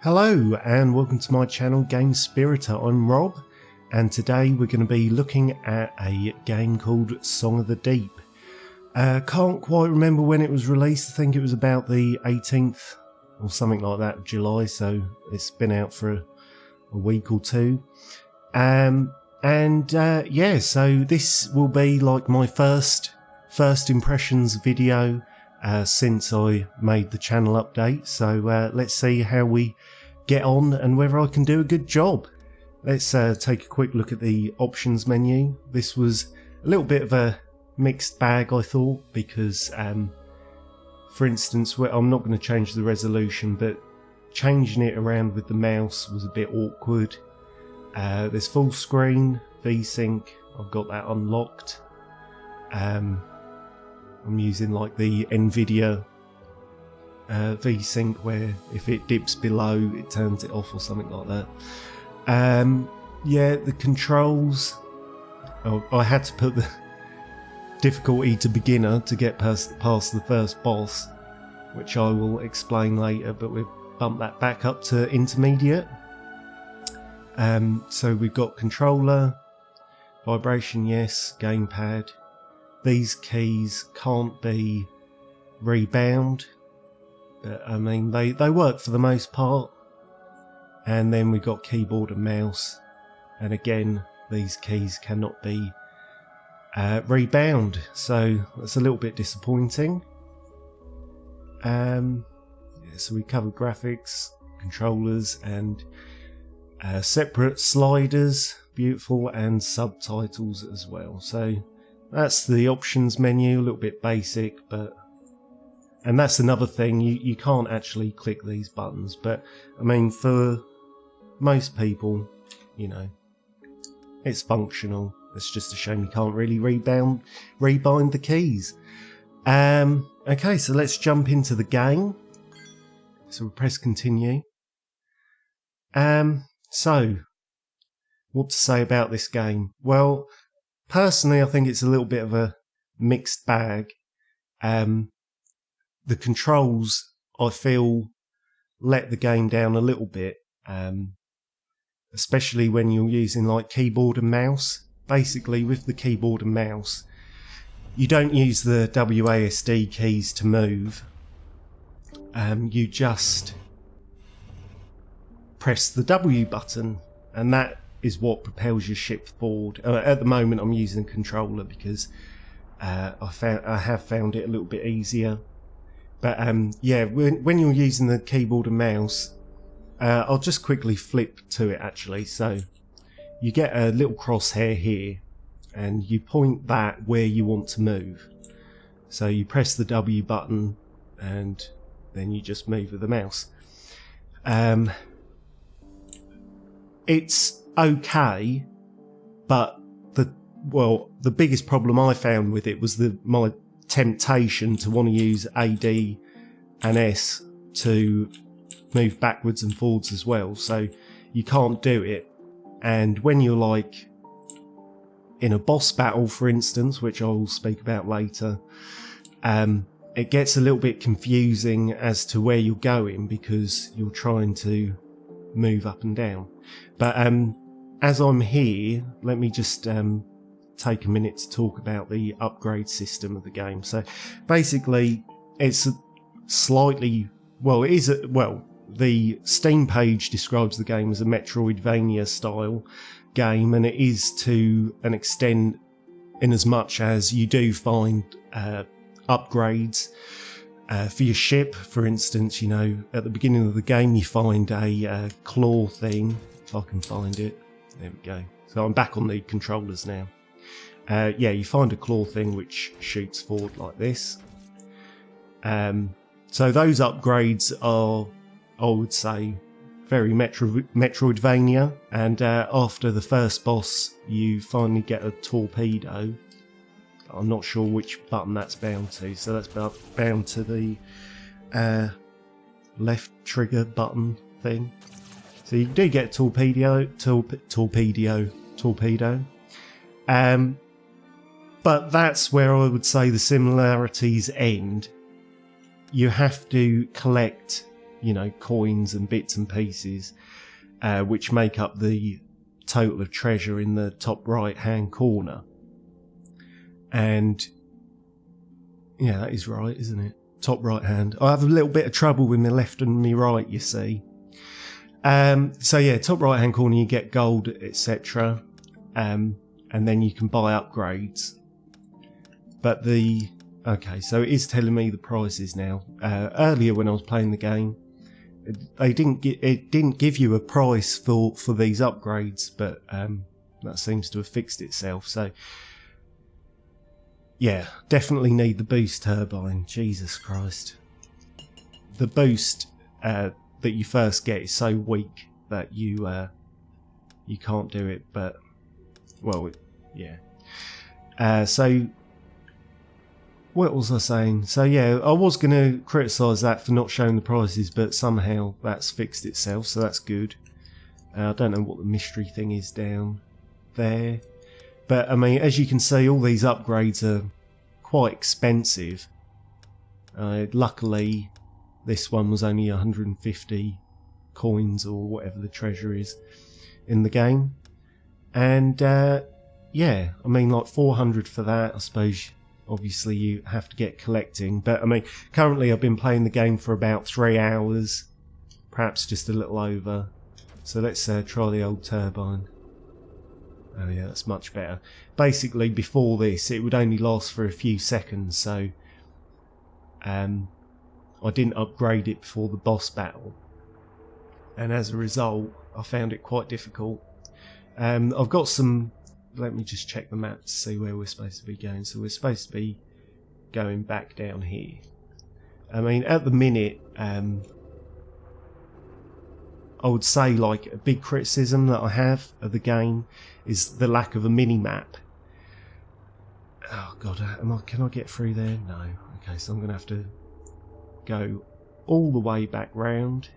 Hello and welcome to my channel Game Spiritor. I'm Rob and today we're going to be looking at a game called Song of the Deep. Can't quite remember when it was released. I think it was about the 18th or something like that of July, so it's been out for a week or two. Yeah, so this will be like my first impressions video since I made the channel update, so let's see how we get on and whether I can do a good job. Let's take a quick look at the options menu. This was a little bit of a mixed bag, I thought, because for instance, I'm not going to change the resolution, but changing it around with the mouse was a bit awkward. There's full screen, VSync, I've got that unlocked. I'm using like the Nvidia VSync, where if it dips below it turns it off or something like that. Yeah, the controls, I had to put the difficulty to beginner to get past the first boss, which I will explain later, but we'll bump that back up to intermediate. So we've got controller, vibration yes, gamepad. These keys can't be rebound, but I mean they work for the most part. And then we've got keyboard and mouse, and again these keys cannot be rebound, so that's a little bit disappointing. Yeah, so we covered graphics, controllers, and separate sliders, beautiful, and subtitles as well. So that's the options menu, a little bit basic, and that's another thing, you can't actually click these buttons, but I mean for most people, you know, it's functional. It's just a shame you can't really rebind the keys. Okay, so let's jump into the game. So we'll press continue. So what to say about this game? Well, personally I think it's a little bit of a mixed bag. The controls, I feel, let the game down a little bit, especially when you're using like keyboard and mouse. Basically with the keyboard and mouse, you don't use the WASD keys to move, you just press the W button, and that is what propels your ship forward. At the moment I'm using a controller because I have found it a little bit easier. But yeah, when you're using the keyboard and mouse, I'll just quickly flip to it actually. So you get a little crosshair here, and you point that where you want to move. So you press the W button, and then you just move with the mouse. It's okay, but the biggest problem I found with it was my temptation to want to use AD and S to move backwards and forwards as well, so you can't do it. And when you're like in a boss battle, for instance, which I will speak about later, it gets a little bit confusing as to where you're going because you're trying to move up and down. But as I'm here, let me just take a minute to talk about the upgrade system of the game. So basically it's slightly, the Steam page describes the game as a Metroidvania style game, and it is to an extent, in as much as you do find upgrades for your ship. For instance, you know, at the beginning of the game you find a claw thing, if I can find it. There we go. So I'm back on the controllers now. Yeah, you find a claw thing which shoots forward like this. So those upgrades are, I would say, very Metroidvania. And after the first boss, you finally get a torpedo. I'm not sure which button that's bound to. So that's bound to the left trigger button thing. So you do get torpedo. But that's where I would say the similarities end. You have to collect coins and bits and pieces, which make up the total of treasure in the top right hand corner. And yeah, that is right, isn't it? Top right hand. I have a little bit of trouble with my left and my right, you see. So yeah, top right hand corner, you get gold, etc. And then you can buy upgrades. But okay, so it is telling me the prices now. Earlier when I was playing the game, it didn't give you a price for these upgrades, but that seems to have fixed itself. So yeah, definitely need the boost turbine. Jesus Christ, the boost that you first get is so weak that you can't do it. But well, yeah. So what was I saying? So yeah, I was going to criticise that for not showing the prices, but somehow that's fixed itself, so that's good. I don't know what the mystery thing is down there. But I mean, as you can see, all these upgrades are quite expensive. Luckily, this one was only 150 coins or whatever the treasure is in the game. And yeah, I mean, like 400 for that, I suppose. Obviously you have to get collecting, but I mean, currently I've been playing the game for about 3 hours, perhaps just a little over. So let's try the old turbine. Oh yeah, that's much better. Basically before this it would only last for a few seconds, so I didn't upgrade it before the boss battle, and as a result I found it quite difficult. I've got some. Let me just check the map to see where we're supposed to be going. So we're supposed to be going back down here. I mean, at the minute, I would say like a big criticism that I have of the game is the lack of a mini-map. Oh god, can I get through there? No. Okay, so I'm going to have to go all the way back round.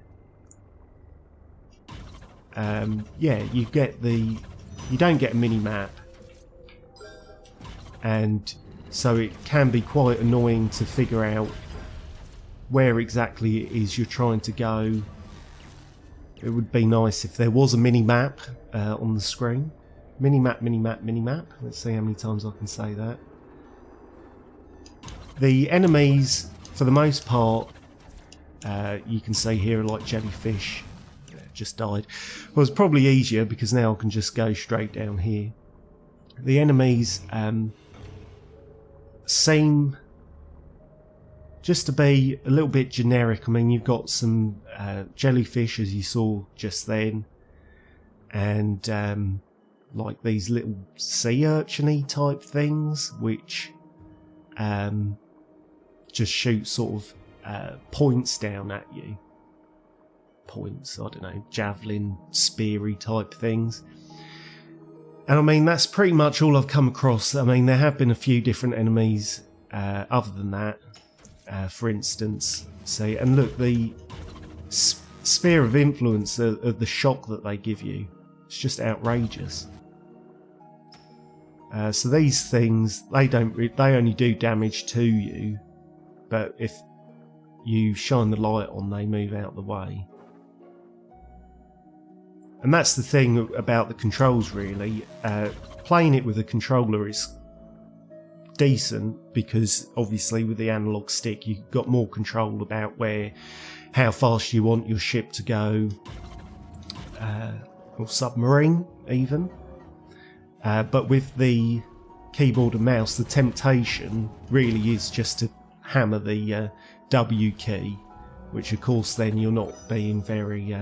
Yeah, you don't get a mini-map, and so it can be quite annoying to figure out where exactly it is you're trying to go. It would be nice if there was a mini-map on the screen. Mini-map, mini-map, mini-map. Let's see how many times I can say that. The enemies, for the most part, you can see here are like jellyfish. Just died. Well, it's probably easier because now I can just go straight down here. The enemies seem just to be a little bit generic. I mean, you've got some jellyfish, as you saw just then, and like these little sea urchin-y type things, which just shoot sort of points down at you. Points, I don't know, javelin, speary type things. And I mean, that's pretty much all I've come across. I mean, there have been a few different enemies other than that. For instance, see, and look, the sphere of influence of the shock that they give you, it's just outrageous. So these things, they only do damage to you, but if you shine the light on, they move out the way. And that's the thing about the controls, really. Playing it with a controller is decent because obviously with the analog stick you've got more control about how fast you want your ship to go, or submarine even. But with the keyboard and mouse, the temptation really is just to hammer the W key, which of course then you're not being very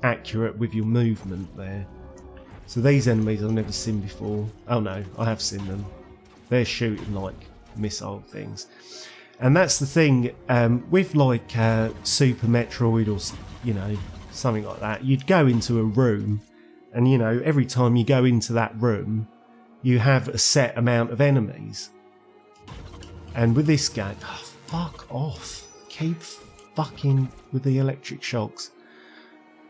accurate with your movement there. So these enemies I've never seen before. Oh no, I have seen them. They're shooting like missile things. And that's the thing, with like Super Metroid or something like that, you'd go into a room and every time you go into that room you have a set amount of enemies. And with this game, oh, fuck off. Keep fucking with the electric shocks.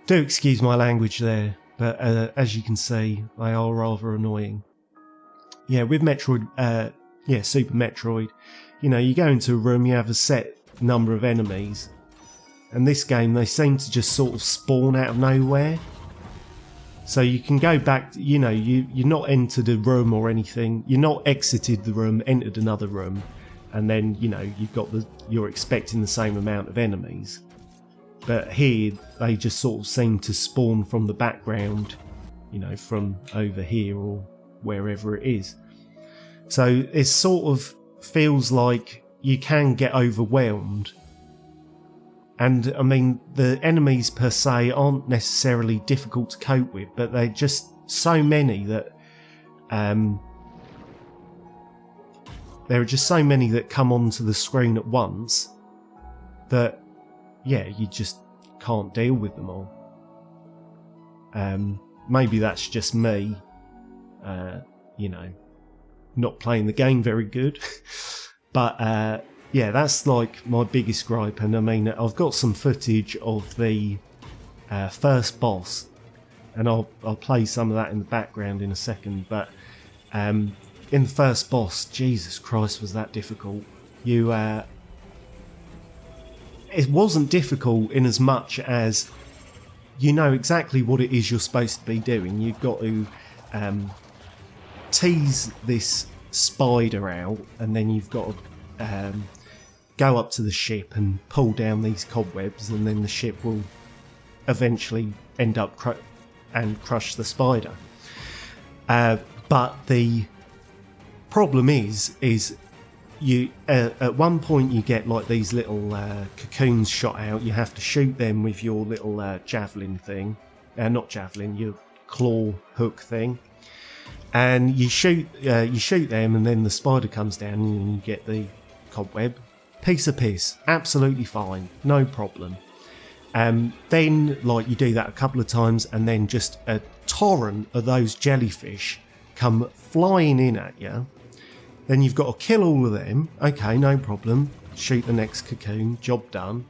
Do excuse my language there, but as you can see, they are rather annoying. Yeah, with Metroid, Super Metroid, you go into a room, you have a set number of enemies, And this game, they seem to just sort of spawn out of nowhere. So you can go back, you know, you're not entered a room or anything. You're not exited the room, entered another room. And then, you know, you're expecting the same amount of enemies. But here, they just sort of seem to spawn from the background, you know, from over here or wherever it is. So it sort of feels like you can get overwhelmed. And I mean, the enemies per se aren't necessarily difficult to cope with, but they're just so many that there are just so many that come onto the screen at once that, yeah, you just can't deal with them all. Maybe that's just me, you know, not playing the game very good. But yeah, that's like my biggest gripe. And I mean, I've got some footage of the first boss, and I'll play some of that in the background in a second. But in the first boss, Jesus Christ, was that difficult. It wasn't difficult in as much as you know exactly what it is you're supposed to be doing. You've got to tease this spider out, and then you've got to go up to the ship and pull down these cobwebs, and then the ship will eventually end up and crush the spider. But the problem is you at one point you get like these little cocoons shot out. You have to shoot them with your little javelin thing, not javelin, your claw hook thing, and you shoot them, and then the spider comes down, and you get the cobweb. Piece of piss, absolutely fine, no problem. Then like you do that a couple of times, and then just a torrent of those jellyfish come flying in at you. Then you've got to kill all of them. Okay, no problem. Shoot the next cocoon, job done.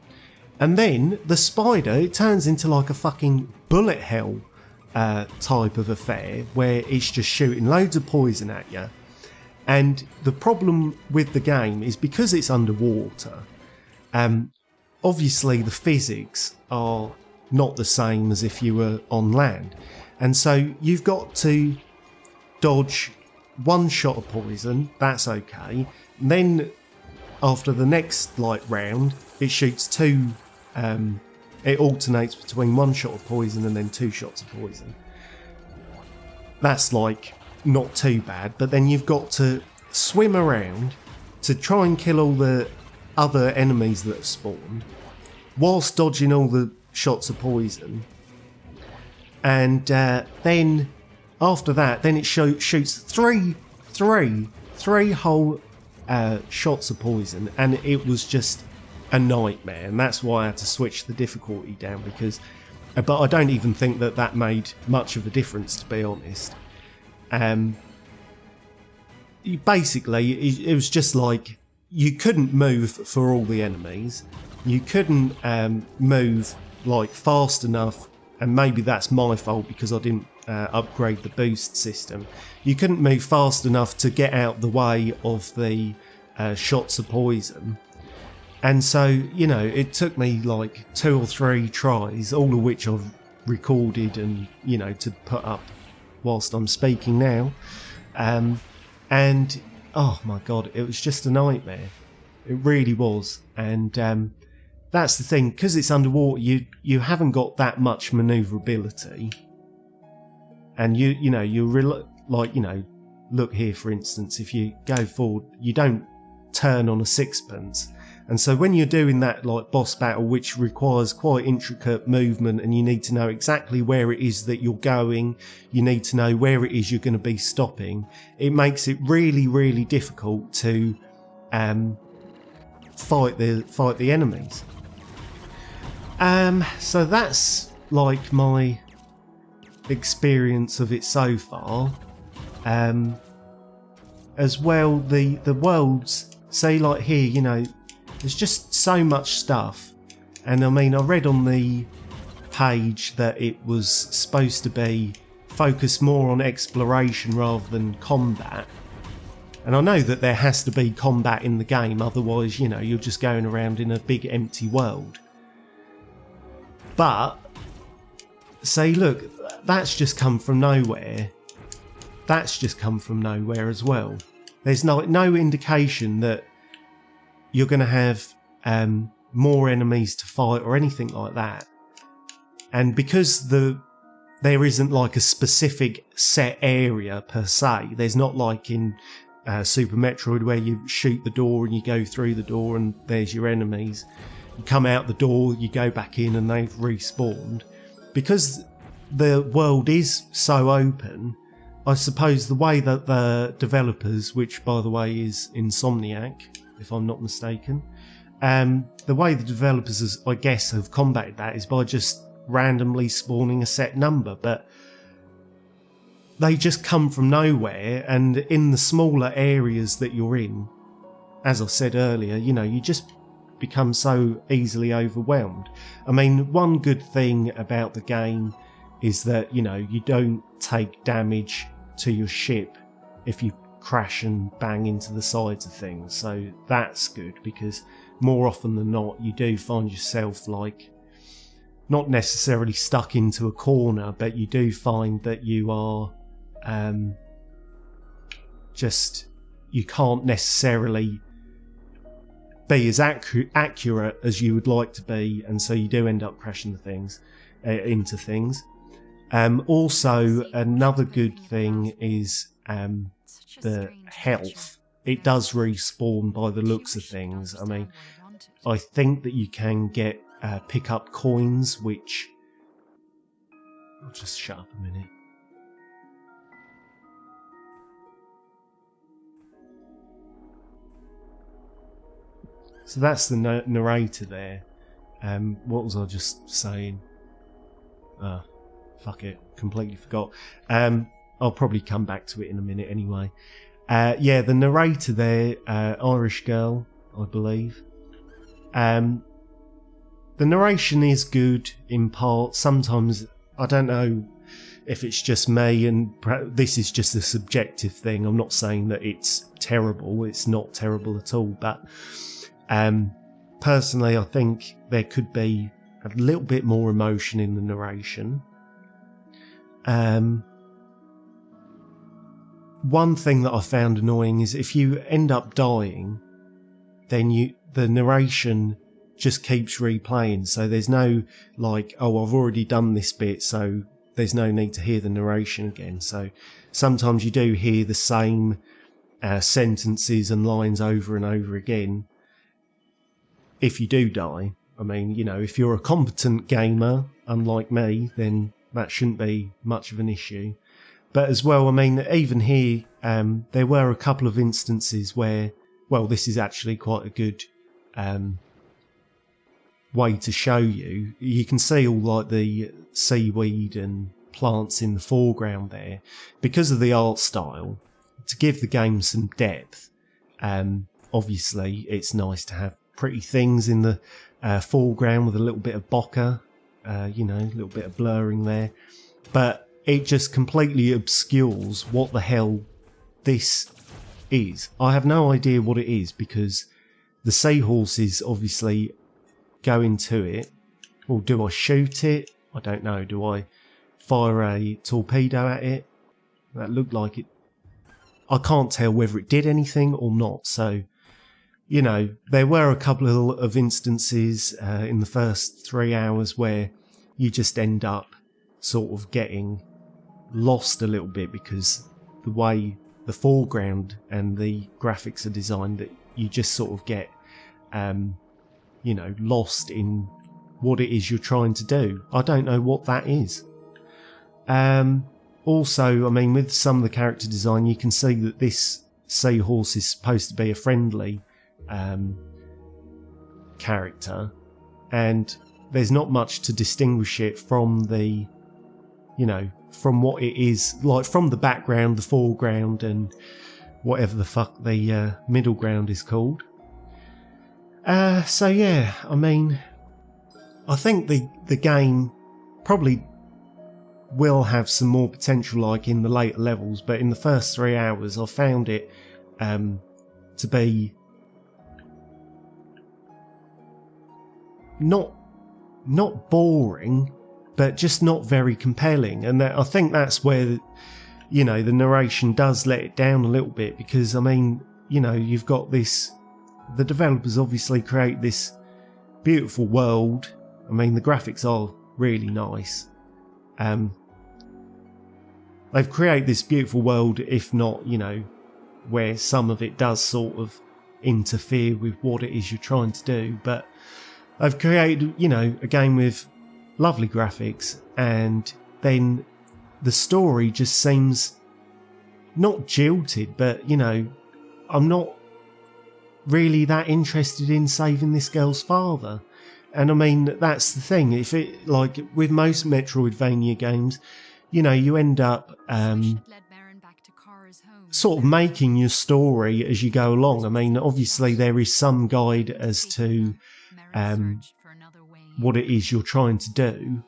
And then the spider, it turns into like a fucking bullet hell type of affair, where it's just shooting loads of poison at you. And the problem with the game is because it's underwater, obviously the physics are not the same as if you were on land. And so you've got to dodge one shot of poison, that's okay. And then after the next like round, it shoots two, it alternates between one shot of poison and then two shots of poison. That's like not too bad, but then you've got to swim around to try and kill all the other enemies that have spawned whilst dodging all the shots of poison. And then after that, then it shoots three whole shots of poison, and it was just a nightmare. And that's why I had to switch the difficulty down, because but I don't even think that made much of a difference, to be honest. Basically, it was just like you couldn't move for all the enemies. You couldn't move like fast enough, and maybe that's my fault because I didn't upgrade the boost system. You couldn't move fast enough to get out the way of the shots of poison. And so, you know, it took me like 2 or 3 tries, all of which I've recorded and, you know, to put up whilst I'm speaking now. And oh my god, it was just a nightmare. It really was. And that's the thing, because it's underwater, you haven't got that much manoeuvrability. And you know, like, you know, look here for instance, if you go forward, you don't turn on a sixpence. And so when you're doing that like boss battle, which requires quite intricate movement, and you need to know exactly where it is that you're going, you need to know where it is you're going to be stopping, it makes it really, really difficult to fight the enemies. So that's like my experience of it so far. As well, the worlds, say like here, you know, there's just so much stuff. And I mean, I read on the page that it was supposed to be focused more on exploration rather than combat. And I know that there has to be combat in the game, otherwise, you know, you're just going around in a big empty world. But say, look, that's just come from nowhere. That's just come from nowhere as well. There's no indication that you're going to have more enemies to fight or anything like that. And because there isn't like a specific set area per se, there's not like in Super Metroid where you shoot the door and you go through the door and there's your enemies. You come out the door, you go back in and they've respawned. Because the world is so open, I suppose the way that the developers, which by the way is Insomniac, if I'm not mistaken, the way the developers, I guess, have combated that is by just randomly spawning a set number, but they just come from nowhere, and in the smaller areas that you're in, as I said earlier, you know, you just become so easily overwhelmed. I mean, one good thing about the game is that, you know, you don't take damage to your ship if you crash and bang into the sides of things, so that's good, because more often than not you do find yourself like not necessarily stuck into a corner, but you do find that you are just, you can't necessarily be as accurate as you would like to be, and so you do end up crashing into things. Also, another good thing is the health. It does respawn by the looks of things. I mean, I think that you can get pick up coins, which... I'll just shut up a minute. So that's the narrator there. What was I just saying? Fuck it, completely forgot. I'll probably come back to it in a minute anyway. Yeah, the narrator there, Irish girl, I believe. The narration is good in part. Sometimes, I don't know if it's just me, and this is just a subjective thing. I'm not saying that it's terrible. It's not terrible at all. But personally, I think there could be a little bit more emotion in the narration. One thing that I found annoying is if you end up dying, then the narration just keeps replaying. So there's no like, oh, I've already done this bit, so there's no need to hear the narration again. So sometimes you do hear the same sentences and lines over and over again if you do die. I mean, you know, if you're a competent gamer, unlike me, then that shouldn't be much of an issue. But as well, I mean, even here, there were a couple of instances where, well, this is actually quite a good way to show you. You can see all like the seaweed and plants in the foreground there. Because of the art style, to give the game some depth, obviously it's nice to have pretty things in the foreground with a little bit of bokeh, you know, a little bit of blurring there. But it just completely obscures what the hell this is. I have no idea what it is, because the seahorses obviously go into it. Or do I shoot it? I don't know. Do I fire a torpedo at it? That looked like it. I can't tell whether it did anything or not. So, you know, there were a couple of instances in the first 3 hours where you just end up sort of getting lost a little bit, because the way the foreground and the graphics are designed, that you just sort of get you know, lost in what it is you're trying to do. I don't know what that is. Also, I mean, with some of the character design, you can see that this seahorse is supposed to be a friendly character, and there's not much to distinguish it from the, you know, from what it is, like from the background, the foreground, and whatever the fuck the middle ground is called. So yeah, I mean, I think the game probably will have some more potential like in the later levels, but in the first 3 hours I found it to be not not boring, but just not very compelling. And I think that's where, you know, the narration does let it down a little bit, because I mean, you know, you've got this, the developers obviously create this beautiful world. I mean, the graphics are really nice. They've created this beautiful world, if not, you know, where some of it does sort of interfere with what it is you're trying to do, but I've created, you know, a game with lovely graphics, and then the story just seems not jilted, but, you know, I'm not really that interested in saving this girl's father. And I mean, that's the thing. If it, like with most Metroidvania games, you know, you end up sort of making your story as you go along. I mean, obviously there is some guide as to what it is you're trying to do.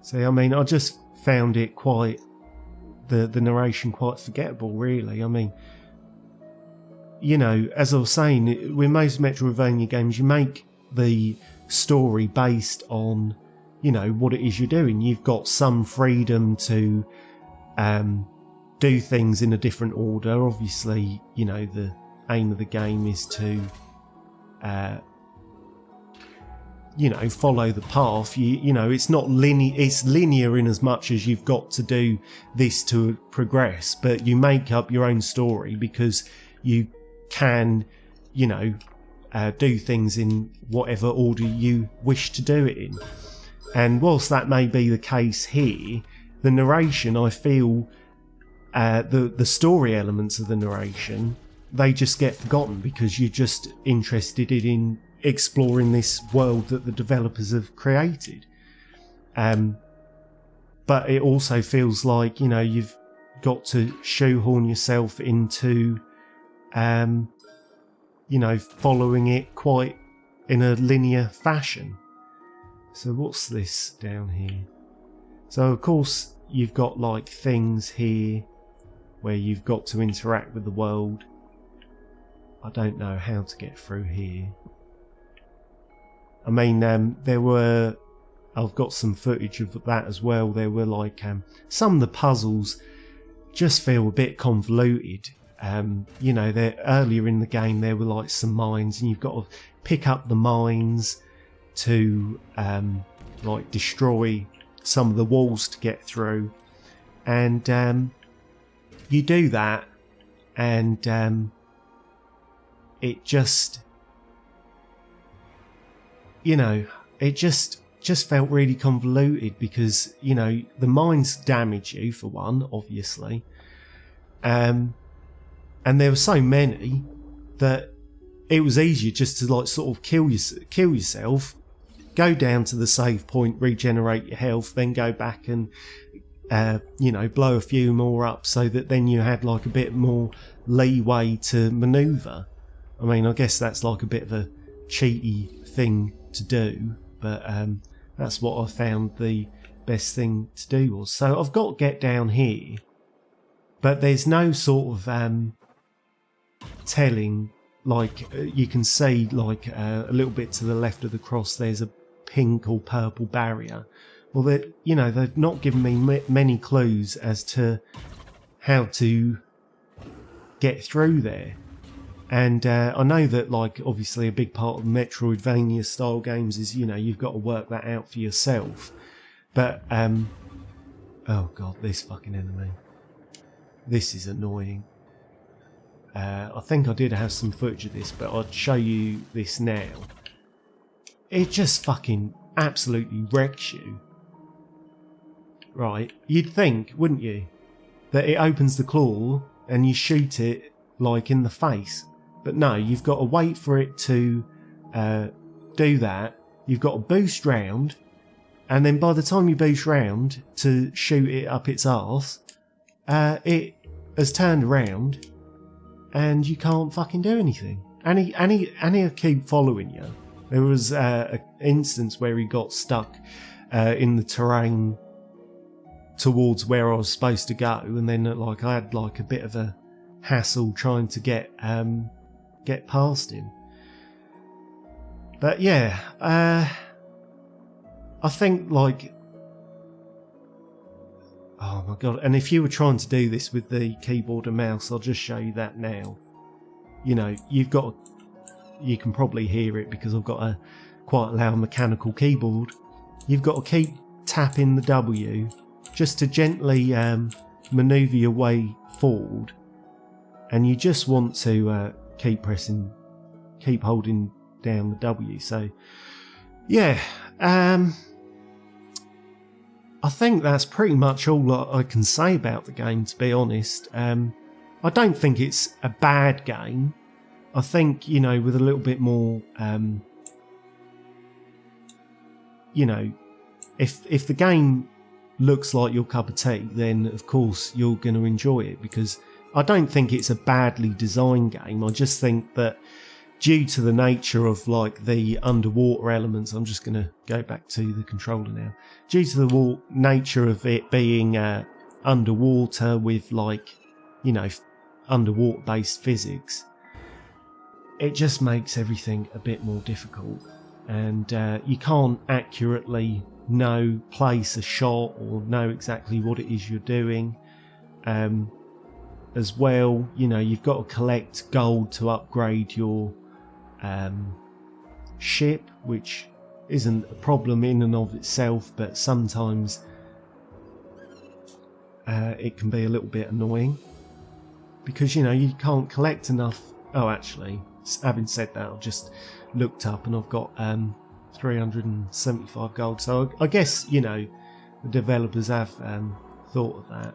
See, I mean, I just found it quite, the narration quite forgettable, really. I mean, you know, as I was saying, with most Metroidvania games, you make the story based on, you know, what it is you're doing. You've got some freedom to do things in a different order. Obviously, you know, the aim of the game is to you know, follow the path. You know, it's not linear. It's linear in as much as you've got to do this to progress, but you make up your own story because you can, you know, do things in whatever order you wish to do it in. And whilst that may be the case here, the narration, I feel, the story elements of the narration, they just get forgotten because you're just interested in exploring this world that the developers have created. But it also feels like, you know, you've got to shoehorn yourself into, you know, following it quite in a linear fashion. So what's this down here? So of course you've got like things here where you've got to interact with the world. I don't know how to get through here. I mean, I've got some footage of that as well. There were like, some of the puzzles just feel a bit convoluted. You know, earlier in the game there were like some mines, and you've got to pick up the mines to like destroy some of the walls to get through. And you do that, and it just, you know, it just felt really convoluted because, you know, the mines damage you for one, obviously, and there were so many that it was easier just to like sort of kill yourself, go down to the save point, regenerate your health, then go back and you know, blow a few more up so that then you had like a bit more leeway to maneuver. I mean, I guess that's like a bit of a cheaty thing to do, but that's what I found the best thing to do was. So I've got to get down here, but there's no sort of telling, like you can see like a little bit to the left of the cross there's a pink or purple barrier. Well, you know, they've not given me many clues as to how to get through there. And I know that, like, obviously a big part of Metroidvania style games is, you know, you've got to work that out for yourself. But, oh god, this fucking enemy. This is annoying. I think I did have some footage of this, but I'll show you this now. It just fucking absolutely wrecks you. Right, you'd think, wouldn't you, that it opens the claw and you shoot it, like, in the face. But no, you've got to wait for it to do that. You've got to boost round, and then by the time you boost round to shoot it up its arse, it has turned around, and you can't fucking do anything. And he keep following you. There was an instance where he got stuck in the terrain towards where I was supposed to go, and then like I had like a bit of a hassle trying to get past him. But yeah, I think like, oh my god, and if you were trying to do this with the keyboard and mouse, I'll just show you that now. You know, you can probably hear it because I've got a quite loud mechanical keyboard. You've got to keep tapping the W just to gently manoeuvre your way forward, and you just want to keep holding down the W. So yeah, I think that's pretty much all I can say about the game, to be honest. I don't think it's a bad game. I think, you know, with a little bit more, you know, if the game looks like your cup of tea, then of course you're going to enjoy it, because I don't think it's a badly designed game. I just think that due to the nature of like the underwater elements, I'm just going to go back to the controller now. Due to the nature of it being underwater with like, you know, underwater based physics, it just makes everything a bit more difficult, and you can't accurately place a shot or know exactly what it is you're doing. As well, you know, you've got to collect gold to upgrade your ship, which isn't a problem in and of itself, but sometimes it can be a little bit annoying because, you know, you can't collect enough. Oh, actually, having said that, I've just looked up and I've got 375 gold, so I guess, you know, the developers have thought of that.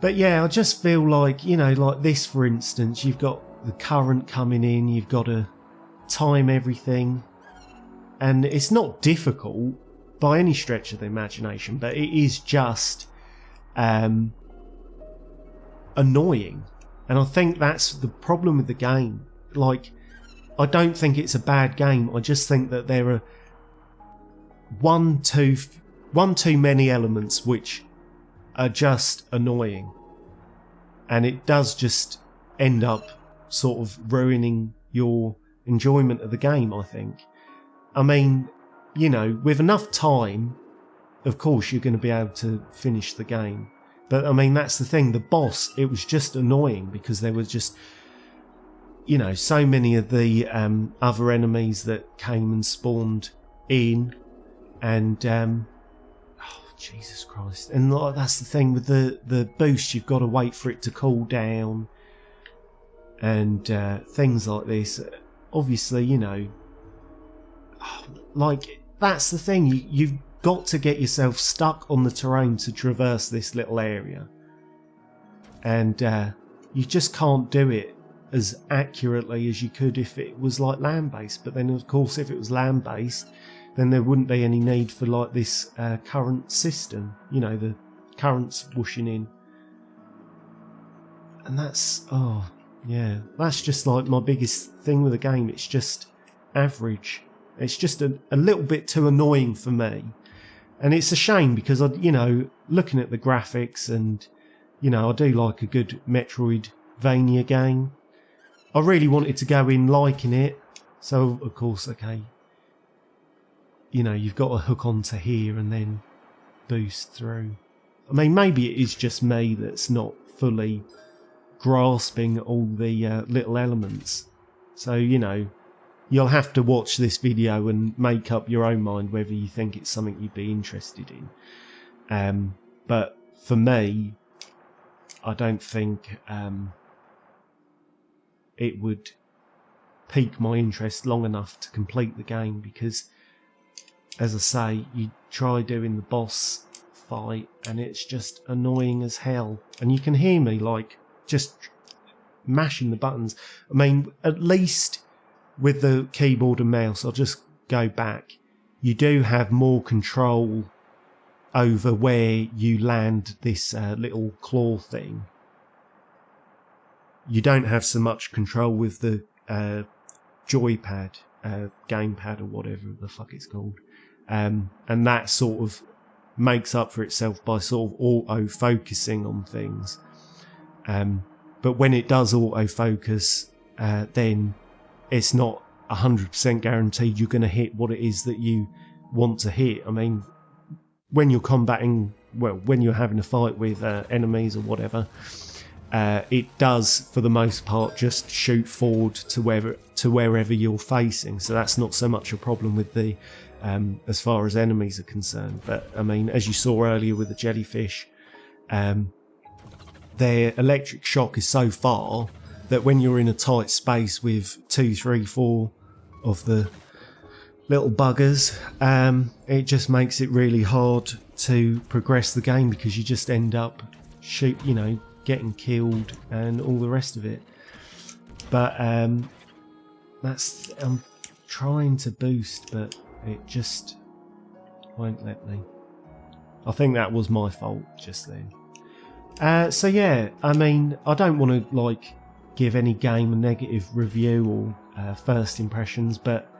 But yeah, I just feel like, you know, like this for instance, you've got the current coming in, you've got to time everything, and it's not difficult by any stretch of the imagination, but it is just annoying. And I think that's the problem with the game. Like, I don't think it's a bad game, I just think that there are one too many elements which are just annoying, and it does just end up sort of ruining your enjoyment of the game, I think. I mean, you know, with enough time, of course you're going to be able to finish the game, but I mean, that's the thing, the boss, it was just annoying because there was just, you know, so many of the other enemies that came and spawned in, and Jesus Christ. And like, that's the thing with the boost, you've got to wait for it to cool down and things like this. Obviously, you know, like, that's the thing, you've got to get yourself stuck on the terrain to traverse this little area, and you just can't do it as accurately as you could if it was like land-based. But then of course, if it was land-based, then there wouldn't be any need for like this current system, you know, the currents whooshing in. And that's, oh yeah, that's just like my biggest thing with the game. It's just average. It's just a little bit too annoying for me. And it's a shame because, you know, looking at the graphics, and, you know, I do like a good Metroidvania game. I really wanted to go in liking it. So, of course, okay, you know, you've got to hook onto here and then boost through. I mean, maybe it is just me that's not fully grasping all the little elements. So, you know, you'll have to watch this video and make up your own mind whether you think it's something you'd be interested in. But for me, I don't think it would pique my interest long enough to complete the game, because, as I say, you try doing the boss fight and it's just annoying as hell. And you can hear me like just mashing the buttons. I mean, at least with the keyboard and mouse, I'll just go back, you do have more control over where you land this little claw thing. You don't have so much control with the joypad, gamepad, or whatever the fuck it's called. And that sort of makes up for itself by sort of auto-focusing on things. But when it does auto-focus, then it's not 100% guaranteed you're going to hit what it is that you want to hit. I mean, when you're combating, well, when you're having a fight with enemies or whatever, it does, for the most part, just shoot forward to wherever you're facing. So that's not so much a problem with the as far as enemies are concerned. But I mean, as you saw earlier with the jellyfish, their electric shock is so far that when you're in a tight space with 2, 3, 4 of the little buggers, it just makes it really hard to progress the game, because you just end up getting killed and all the rest of it. But I'm trying to boost, but it just won't let me. I think that was my fault just then. So yeah, I mean, I don't want to give any game a negative review or first impressions, but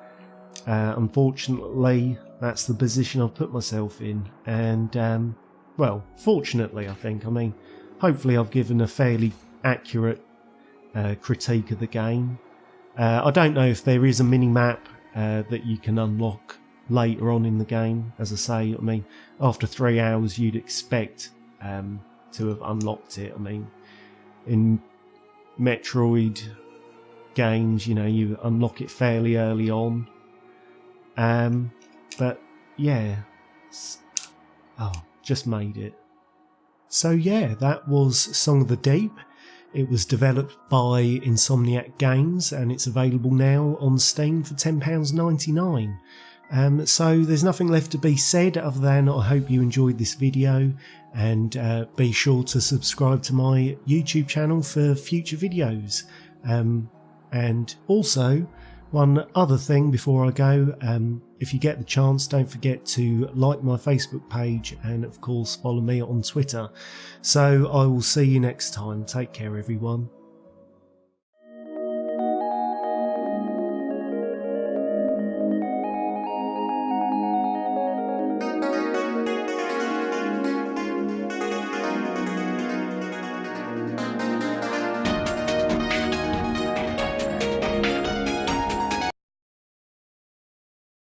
unfortunately that's the position I've put myself in. And well, fortunately, I think, I mean, hopefully I've given a fairly accurate critique of the game. I don't know if there is a mini-map that you can unlock later on in the game. As I say, I mean, after 3 hours you'd expect to have unlocked it. I mean, in Metroid games, you unlock it fairly early on. But yeah, just made it. So yeah, that was Song of the Deep. It was developed by Insomniac Games, and it's available now on Steam for £10.99. So there's nothing left to be said other than I hope you enjoyed this video, and be sure to subscribe to my YouTube channel for future videos. And also, one other thing before I go, if you get the chance, don't forget to like my Facebook page, and of course follow me on Twitter. So I will see you next time. Take care, everyone.